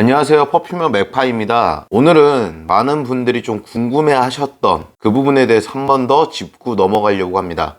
안녕하세요, 퍼퓸머 맥파입니다. 오늘은 많은 분들이 좀 궁금해 하셨던 그 부분에 대해서 한 번 더 짚고 넘어가려고 합니다.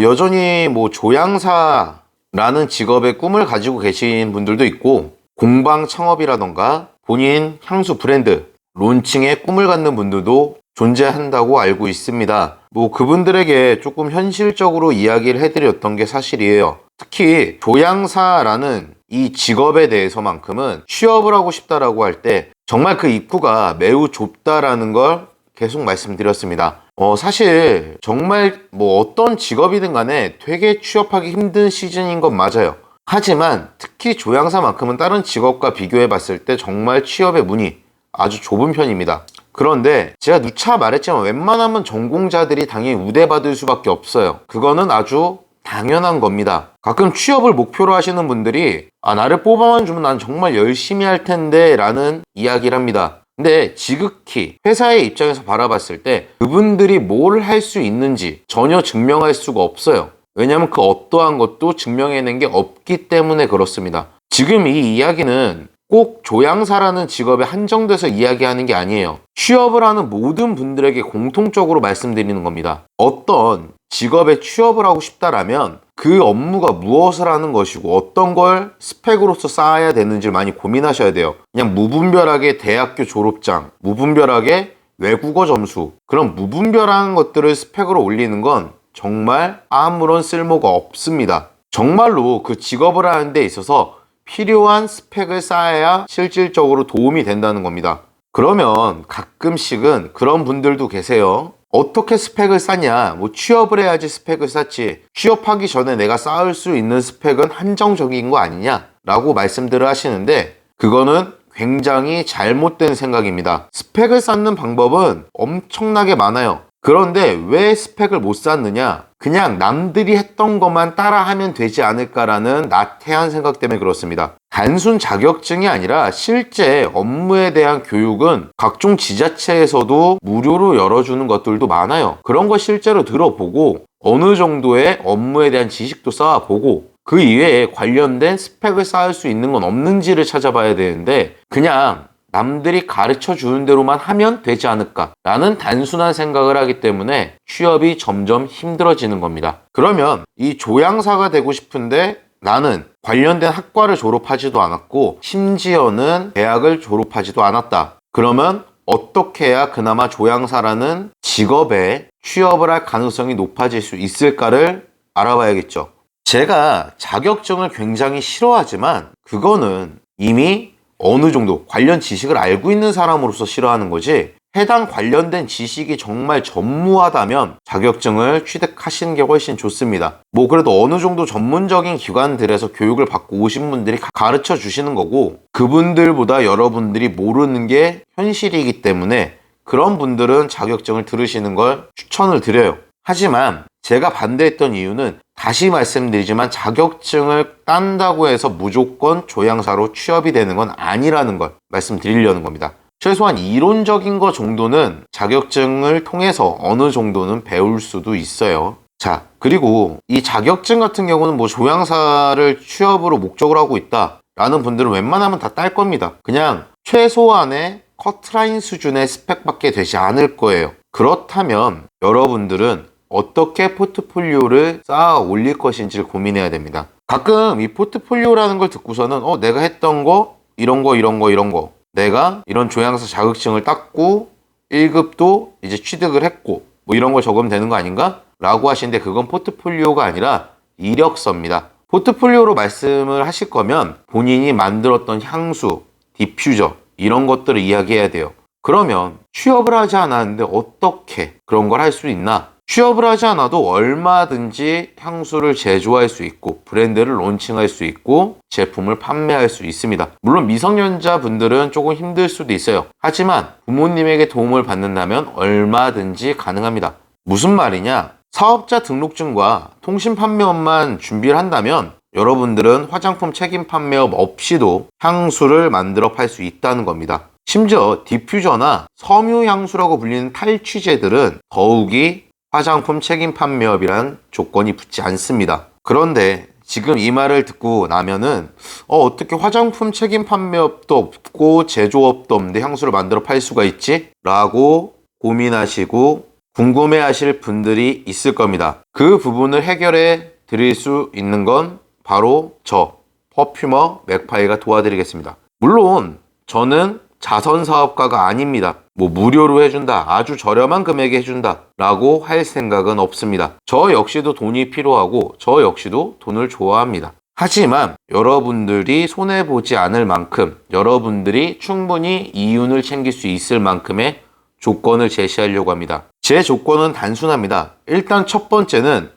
여전히 조향사라는 직업의 꿈을 가지고 계신 분들도 있고, 공방 창업이라던가 본인 향수 브랜드 론칭의 꿈을 갖는 분들도 존재한다고 알고 있습니다. 그분들에게 조금 현실적으로 이야기를 해드렸던 게 사실이에요. 특히 조향사라는 이 직업에 대해서만큼은 취업을 하고 싶다라고 할 때 정말 그 입구가 매우 좁다라는 걸 계속 말씀드렸습니다. 사실 정말 어떤 직업이든 간에 되게 취업하기 힘든 시즌인 건 맞아요. 하지만 특히 조향사만큼은 다른 직업과 비교해 봤을 때 정말 취업의 문이 아주 좁은 편입니다. 그런데 제가 누차 말했지만 웬만하면 전공자들이 당연히 우대받을 수밖에 없어요. 그거는 아주 당연한 겁니다. 가끔 취업을 목표로 하시는 분들이 나를 뽑아만 주면 난 정말 열심히 할 텐데 라는 이야기를 합니다. 근데 지극히 회사의 입장에서 바라봤을 때 그분들이 뭘 할 수 있는지 전혀 증명할 수가 없어요. 왜냐하면 그 어떠한 것도 증명해낸 게 없기 때문에 그렇습니다. 지금 이 이야기는 꼭 조향사라는 직업에 한정돼서 이야기하는 게 아니에요. 취업을 하는 모든 분들에게 공통적으로 말씀드리는 겁니다. 어떤 직업에 취업을 하고 싶다라면 그 업무가 무엇을 하는 것이고 어떤 걸 스펙으로서 쌓아야 되는지를 많이 고민하셔야 돼요. 그냥 무분별하게 대학교 졸업장, 무분별하게 외국어 점수, 그런 무분별한 것들을 스펙으로 올리는 건 정말 아무런 쓸모가 없습니다. 정말로 그 직업을 하는 데 있어서 필요한 스펙을 쌓아야 실질적으로 도움이 된다는 겁니다. 그러면 가끔씩은 그런 분들도 계세요. 어떻게 스펙을 쌓냐? 취업을 해야지 스펙을 쌓지. 취업하기 전에 내가 쌓을 수 있는 스펙은 한정적인 거 아니냐? 라고 말씀들을 하시는데 그거는 굉장히 잘못된 생각입니다. 스펙을 쌓는 방법은 엄청나게 많아요. 그런데 왜 스펙을 못 쌓느냐? 그냥 남들이 했던 것만 따라하면 되지 않을까라는 나태한 생각 때문에 그렇습니다. 단순 자격증이 아니라 실제 업무에 대한 교육은 각종 지자체에서도 무료로 열어주는 것들도 많아요. 그런 거 실제로 들어보고 어느 정도의 업무에 대한 지식도 쌓아보고 그 이외에 관련된 스펙을 쌓을 수 있는 건 없는지를 찾아봐야 되는데 그냥 남들이 가르쳐 주는 대로만 하면 되지 않을까 라는 단순한 생각을 하기 때문에 취업이 점점 힘들어지는 겁니다. 그러면 이 조향사가 되고 싶은데 나는 관련된 학과를 졸업하지도 않았고 심지어는 대학을 졸업하지도 않았다. 그러면 어떻게 해야 그나마 조향사라는 직업에 취업을 할 가능성이 높아질 수 있을까를 알아봐야겠죠. 제가 자격증을 굉장히 싫어하지만 그거는 이미 어느 정도 관련 지식을 알고 있는 사람으로서 싫어하는 거지, 해당 관련된 지식이 정말 전무하다면 자격증을 취득하시는 게 훨씬 좋습니다. 그래도 어느 정도 전문적인 기관들에서 교육을 받고 오신 분들이 가르쳐 주시는 거고 그분들보다 여러분들이 모르는 게 현실이기 때문에 그런 분들은 자격증을 들으시는 걸 추천을 드려요. 하지만 제가 반대했던 이유는 다시 말씀드리지만 자격증을 딴다고 해서 무조건 조향사로 취업이 되는 건 아니라는 걸 말씀드리려는 겁니다. 최소한 이론적인 거 정도는 자격증을 통해서 어느 정도는 배울 수도 있어요. 자, 그리고 이 자격증 같은 경우는 조향사를 취업으로 목적으로 하고 있다라는 분들은 웬만하면 다 딸 겁니다. 그냥 최소한의 커트라인 수준의 스펙밖에 되지 않을 거예요. 그렇다면 여러분들은 어떻게 포트폴리오를 쌓아 올릴 것인지를 고민해야 됩니다. 가끔 이 포트폴리오라는 걸 듣고서는 내가 했던 거 이런 거 내가 이런 조향사 자격증을 땄고 1급도 이제 취득을 했고 이런 걸 적으면 되는 거 아닌가? 라고 하시는데 그건 포트폴리오가 아니라 이력서입니다. 포트폴리오로 말씀을 하실 거면 본인이 만들었던 향수, 디퓨저 이런 것들을 이야기해야 돼요. 그러면 취업을 하지 않았는데 어떻게 그런 걸 할 수 있나? 취업을 하지 않아도 얼마든지 향수를 제조할 수 있고 브랜드를 론칭할 수 있고 제품을 판매할 수 있습니다. 물론 미성년자 분들은 조금 힘들 수도 있어요. 하지만 부모님에게 도움을 받는다면 얼마든지 가능합니다. 무슨 말이냐? 사업자 등록증과 통신 판매업만 준비를 한다면 여러분들은 화장품 책임 판매업 없이도 향수를 만들어 팔 수 있다는 겁니다. 심지어 디퓨저나 섬유 향수라고 불리는 탈취제들은 더욱이 화장품 책임 판매업이란 조건이 붙지 않습니다. 그런데 지금 이 말을 듣고 나면은 어떻게 화장품 책임 판매업도 없고 제조업도 없는데 향수를 만들어 팔 수가 있지? 라고 고민하시고 궁금해하실 분들이 있을 겁니다. 그 부분을 해결해 드릴 수 있는 건 바로 저 퍼퓸어 맥파이가 도와드리겠습니다. 물론 저는 자선사업가가 아닙니다. 무료로 해준다, 아주 저렴한 금액에 해준다 라고 할 생각은 없습니다. 저 역시도 돈이 필요하고 저 역시도 돈을 좋아합니다. 하지만 여러분들이 손해보지 않을 만큼, 여러분들이 충분히 이윤을 챙길 수 있을 만큼의 조건을 제시하려고 합니다. 제 조건은 단순합니다. 일단 첫 번째는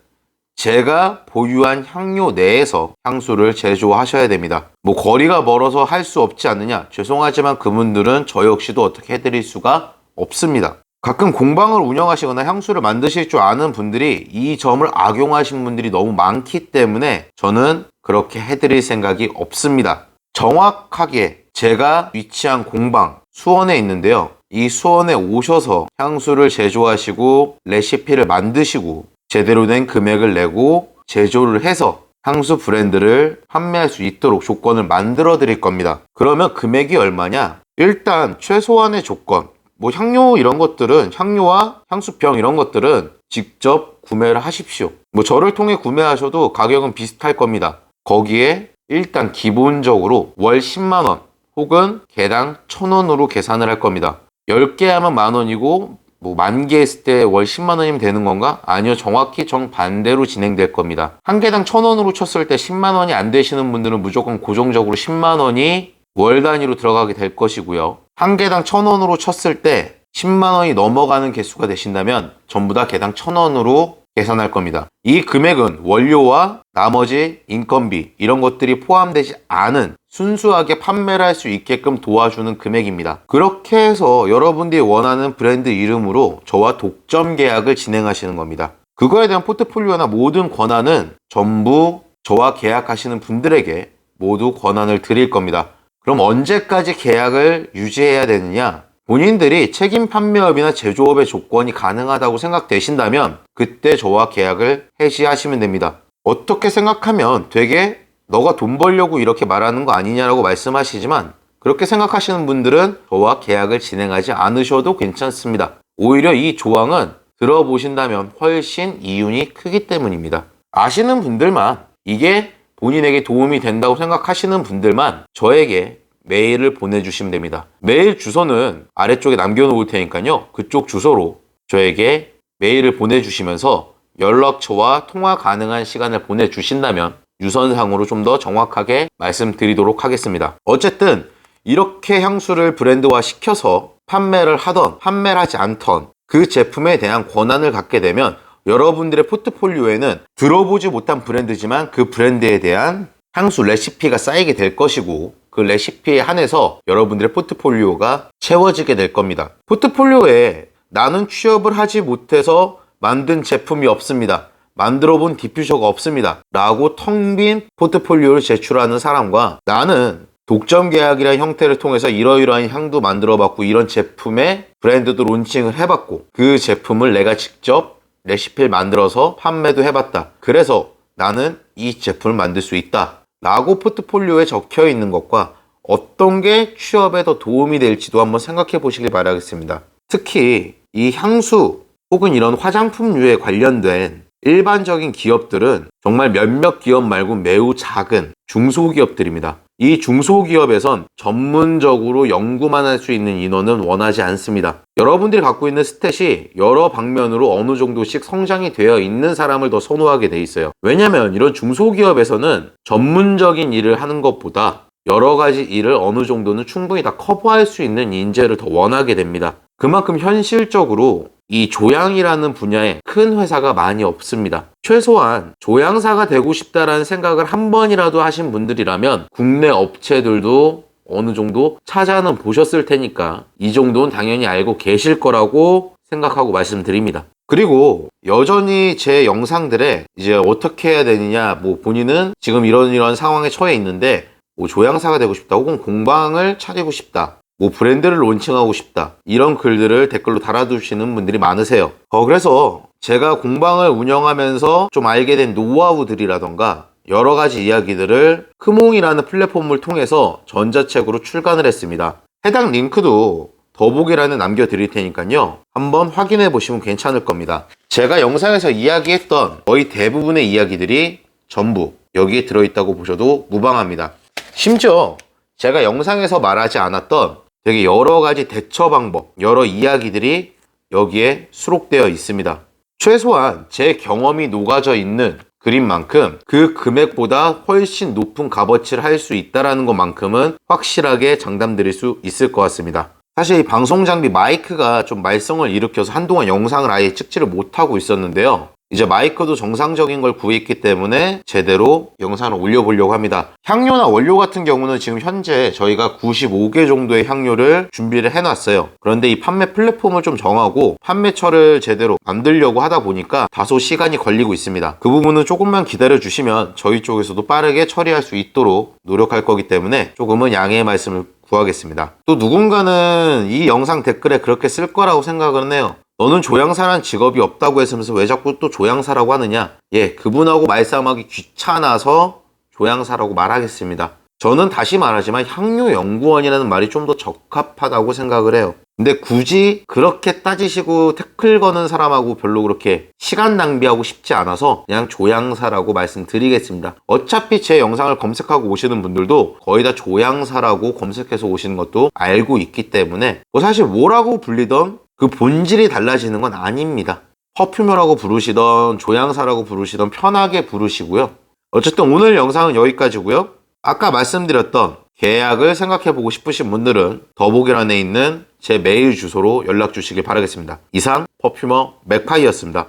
제가 보유한 향료 내에서 향수를 제조하셔야 됩니다. 거리가 멀어서 할 수 없지 않느냐? 죄송하지만 그분들은 저 역시도 어떻게 해드릴 수가 없습니다. 가끔 공방을 운영하시거나 향수를 만드실 줄 아는 분들이 이 점을 악용하신 분들이 너무 많기 때문에 저는 그렇게 해드릴 생각이 없습니다. 정확하게 제가 위치한 공방 수원에 있는데요. 이 수원에 오셔서 향수를 제조하시고 레시피를 만드시고 제대로 된 금액을 내고 제조를 해서 향수 브랜드를 판매할 수 있도록 조건을 만들어 드릴 겁니다. 그러면 금액이 얼마냐? 일단 최소한의 조건, 향료 이런 것들은, 향료와 향수병 이런 것들은 직접 구매를 하십시오. 저를 통해 구매하셔도 가격은 비슷할 겁니다. 거기에 일단 기본적으로 월 10만원 혹은 개당 1,000원으로 계산을 할 겁니다. 10개 하면 만원이고 10,000개 했을 때 월 10만 원이면 되는 건가? 아니요, 정확히 정반대로 진행될 겁니다. 한 개당 1,000원으로 쳤을 때 10만 원이 안 되시는 분들은 무조건 고정적으로 10만 원이 월 단위로 들어가게 될 것이고요. 한 개당 1,000원으로 쳤을 때 10만 원이 넘어가는 개수가 되신다면 전부 다 개당 1,000원으로 계산할 겁니다. 이 금액은 원료와 나머지 인건비 이런 것들이 포함되지 않은 순수하게 판매를 할 수 있게끔 도와주는 금액입니다. 그렇게 해서 여러분들이 원하는 브랜드 이름으로 저와 독점 계약을 진행하시는 겁니다. 그거에 대한 포트폴리오나 모든 권한은 전부 저와 계약하시는 분들에게 모두 권한을 드릴 겁니다. 그럼 언제까지 계약을 유지해야 되느냐? 본인들이 책임 판매업이나 제조업의 조건이 가능하다고 생각되신다면 그때 저와 계약을 해지하시면 됩니다. 어떻게 생각하면 되게 너가 돈 벌려고 이렇게 말하는 거 아니냐라고 말씀하시지만 그렇게 생각하시는 분들은 저와 계약을 진행하지 않으셔도 괜찮습니다. 오히려 이 조항은 들어보신다면 훨씬 이윤이 크기 때문입니다. 아시는 분들만, 이게 본인에게 도움이 된다고 생각하시는 분들만 저에게 메일을 보내주시면 됩니다. 메일 주소는 아래쪽에 남겨놓을 테니까요. 그쪽 주소로 저에게 메일을 보내주시면서 연락처와 통화 가능한 시간을 보내주신다면 유선상으로 좀 더 정확하게 말씀드리도록 하겠습니다. 어쨌든 이렇게 향수를 브랜드화 시켜서 판매를 하던 판매를 하지 않던 그 제품에 대한 권한을 갖게 되면 여러분들의 포트폴리오에는 들어보지 못한 브랜드지만 그 브랜드에 대한 향수 레시피가 쌓이게 될 것이고 그 레시피에 한해서 여러분들의 포트폴리오가 채워지게 될 겁니다. 포트폴리오에 나는 취업을 하지 못해서 만든 제품이 없습니다. 만들어 본 디퓨저가 없습니다. 라고 텅 빈 포트폴리오를 제출하는 사람과 나는 독점 계약이라는 형태를 통해서 이러이러한 향도 만들어 봤고 이런 제품의 브랜드도 론칭을 해봤고 그 제품을 내가 직접 레시피를 만들어서 판매도 해봤다. 그래서 나는 이 제품을 만들 수 있다. 라고 포트폴리오에 적혀 있는 것과 어떤 게 취업에 더 도움이 될지도 한번 생각해 보시길 바라겠습니다. 특히 이 향수 혹은 이런 화장품류에 관련된 일반적인 기업들은 정말 몇몇 기업 말고 매우 작은 중소기업들입니다. 이 중소기업에선 전문적으로 연구만 할 수 있는 인원은 원하지 않습니다. 여러분들이 갖고 있는 스탯이 여러 방면으로 어느 정도씩 성장이 되어 있는 사람을 더 선호하게 돼 있어요. 왜냐면 이런 중소기업에서는 전문적인 일을 하는 것보다 여러 가지 일을 어느 정도는 충분히 다 커버할 수 있는 인재를 더 원하게 됩니다. 그만큼 현실적으로 이 조향이라는 분야에 큰 회사가 많이 없습니다. 최소한 조향사가 되고 싶다라는 생각을 한 번이라도 하신 분들이라면 국내 업체들도 어느 정도 찾아는 보셨을 테니까 이 정도는 당연히 알고 계실 거라고 생각하고 말씀드립니다. 그리고 여전히 제 영상들에 이제 어떻게 해야 되느냐, 본인은 지금 이런 상황에 처해 있는데 조향사가 되고 싶다 혹은 공방을 차리고 싶다, 브랜드를 론칭하고 싶다, 이런 글들을 댓글로 달아주시는 분들이 많으세요. 그래서 제가 공방을 운영하면서 좀 알게 된 노하우들이라던가 여러 가지 이야기들을 크몽이라는 플랫폼을 통해서 전자책으로 출간을 했습니다. 해당 링크도 더보기란에 남겨드릴 테니까요. 한번 확인해 보시면 괜찮을 겁니다. 제가 영상에서 이야기했던 거의 대부분의 이야기들이 전부 여기에 들어있다고 보셔도 무방합니다. 심지어 제가 영상에서 말하지 않았던 되게 여러 가지 대처 방법, 여러 이야기들이 여기에 수록되어 있습니다. 최소한 제 경험이 녹아져 있는 그린 만큼 그 금액보다 훨씬 높은 값어치를 할 수 있다는 것만큼은 확실하게 장담드릴 수 있을 것 같습니다. 사실 이 방송 장비 마이크가 좀 말썽을 일으켜서 한동안 영상을 아예 찍지를 못하고 있었는데요. 이제 마이크도 정상적인 걸 구했기 때문에 제대로 영상을 올려보려고 합니다. 향료나 원료 같은 경우는 지금 현재 저희가 95개 정도의 향료를 준비를 해놨어요. 그런데 이 판매 플랫폼을 좀 정하고 판매처를 제대로 만들려고 하다 보니까 다소 시간이 걸리고 있습니다. 그 부분은 조금만 기다려 주시면 저희 쪽에서도 빠르게 처리할 수 있도록 노력할 거기 때문에 조금은 양해의 말씀을 구하겠습니다. 또 누군가는 이 영상 댓글에 그렇게 쓸 거라고 생각은 해요. 너는 조향사란 직업이 없다고 했으면서 왜 자꾸 또 조향사라고 하느냐? 예, 그분하고 말싸움하기 귀찮아서 조향사라고 말하겠습니다. 저는 다시 말하지만 향료연구원이라는 말이 좀 더 적합하다고 생각을 해요. 근데 굳이 그렇게 따지시고 태클 거는 사람하고 별로 그렇게 시간 낭비하고 싶지 않아서 그냥 조향사라고 말씀드리겠습니다. 어차피 제 영상을 검색하고 오시는 분들도 거의 다 조향사라고 검색해서 오시는 것도 알고 있기 때문에 뭐 사실 뭐라고 불리던 그 본질이 달라지는 건 아닙니다. 퍼퓸러라고 부르시던 조향사라고 부르시던 편하게 부르시고요. 어쨌든 오늘 영상은 여기까지고요. 아까 말씀드렸던 계약을 생각해보고 싶으신 분들은 더보기란에 있는 제 메일 주소로 연락 주시길 바라겠습니다. 이상 퍼퓸러 맥파이였습니다.